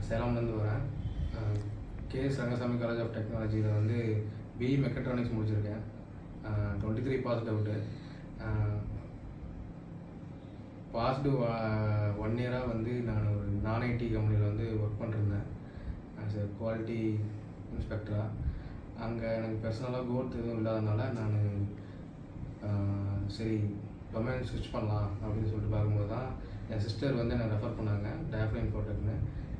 சேலம்லேருந்து வரேன். KS Rangasamy college of டெக்னாலஜியில் வந்து பிஇ மெக்கட்ரானிக்ஸ் முடிச்சிருக்கேன். 23 பாஸ்ட் அவுட்டு. பாஸ்டு 1 இயராக வந்து நான் ஒரு நான் ஐடி கம்பெனியில் வந்து ஒர்க் பண்ணிருந்தேன் ஆஸ் எ குவாலிட்டி இன்ஸ்பெக்டராக. அங்கே எனக்கு பர்சனலாக கோல்த் எதுவும் இல்லாதனால நான் சரி டொமைன் ஸ்விட்ச் பண்ணலாம் அப்படின்னு சொல்லிட்டு பார்க்கும்போது தான் என் சிஸ்டர் வந்து என்னை ரெஃபர் பண்ணாங்க டேஃப்லைன் ப்ரோடக்ட்னு.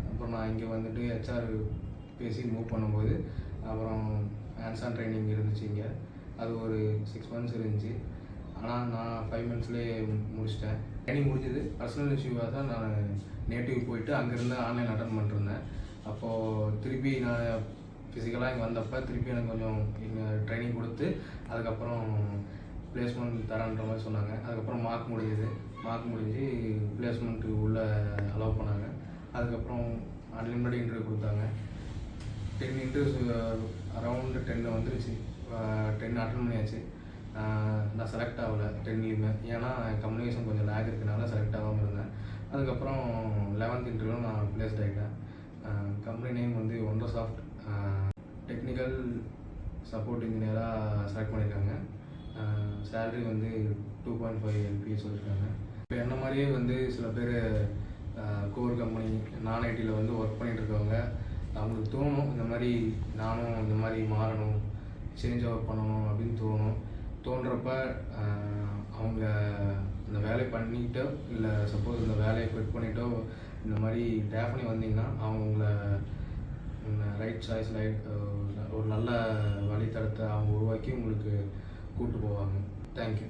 அப்புறம் நான் இங்கே வந்துட்டு ஹெச்ஆர் பேசி மூவ் பண்ணும்போது அப்புறம் ஹேண்ட்ஸ் ஆன் ட்ரைனிங் இருந்துச்சு இங்கே. அது ஒரு 6 months இருந்துச்சு. ஆனால் நான் 5 monthsலேயே முடிச்சிட்டேன். ட்ரைனிங் முடிஞ்சது. பர்சனல் இஷ்யூவாக தான் நான் நேட்டிவ் போயிட்டு அங்கேருந்து ஆன்லைன் அட்டன் பண்ணிருந்தேன். அப்போது திருப்பி நான் ஃபிசிக்கலாக இங்கே வந்தப்போ திருப்பி எனக்கு கொஞ்சம் இங்கே ட்ரைனிங் கொடுத்து அதுக்கப்புறம் பிளேஸ்மெண்ட் தரேன்ற மாதிரி சொன்னாங்க. அதுக்கப்புறம் மார்க் முடிஞ்சு பிளேஸ்மெண்ட்டு உள்ளே அலோவ் பண்ணாங்க. அதுக்கப்புறம் அன்லிமிட்டட் இன்டர்வியூ கொடுத்தாங்க. 10 இன்டர்வியூஸ் அரௌண்டு 10 வந்துருச்சு. 10 அட்டன் பண்ணியாச்சு. நான் செலக்ட் ஆகலை 10லேயுமே. ஏன்னா கம்யூனிகேஷன் கொஞ்சம் லேக் இருக்கனால செலக்ட் ஆகாமல் இருந்தேன். அதுக்கப்புறம் 11th இன்டர்வியூ நான் பிளேஸ்ட் ஆகிட்டேன். கம்பெனி நேம் வந்து ஒண்டர்சாஃப்ட் டெக்னிக்கல் சப்போர்ட் இன்ஜினியராக செலக்ட் பண்ணியிருக்காங்க. சேலரி வந்து 2.5 LP சொல்லியிருக்காங்க. இப்போ என்ன மாதிரியே வந்து சில பேர் கோர் கம்பெனி நான் ஐடியில் வந்து ஒர்க் பண்ணிகிட்டு இருக்கவங்க அவங்களுக்கு தோணும் இந்த மாதிரி நானும் இந்த மாதிரி மாறணும், சேஞ்ச் ஓவர் பண்ணணும் அப்படின்னு தோன்றப்ப அவங்க இந்த வேலையை பண்ணிட்டோ இல்லை சப்போஸ் இந்த வேலையை குவிட் பண்ணிட்டோ இந்த மாதிரி டேஃப்னி வந்தீங்கன்னா அவங்கள ரைட் சாய்ஸ் ஒரு நல்ல வழித்தடத்தை அவங்க உருவாக்கி உங்களுக்கு கூப்பிட்டு போவாங்க. தேங்க்யூ.